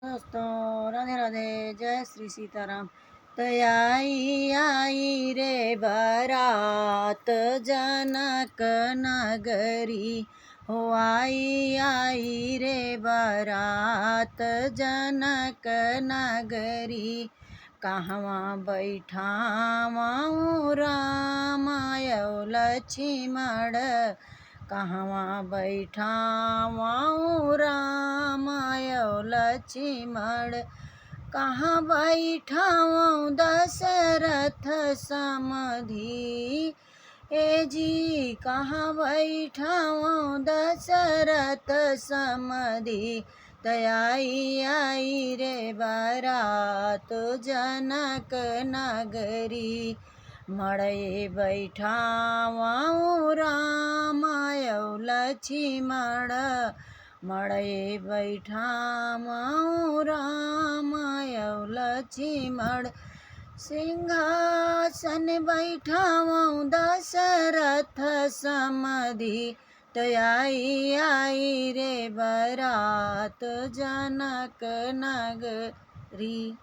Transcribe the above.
दोस्तों राधे राधे, जय श्री सीताराम। तयाई आई रे बारात जनक नगरी, हो आई आई रे बारात जनक नगरी। कहवा बैठावाऊँ रामायौ लक्ष्मण, कहवा बैठावाऊँ रामायौ लक्ष्मण। कहाँ बैठाऊँ दशरथ समधि, ए जी कहाँ बैठाऊँ दशरथ समधि। तयाई आई रे बारात जनक नगरी, मड़े बैठावाऊँ रामायौ लक्ष्मण, मड़े बैठावाऊँ रामायौ लक्ष्मण। सिंहासन बैठावाऊँ दशरथ समधि, तयाई आई रे बारात जनक नगरी।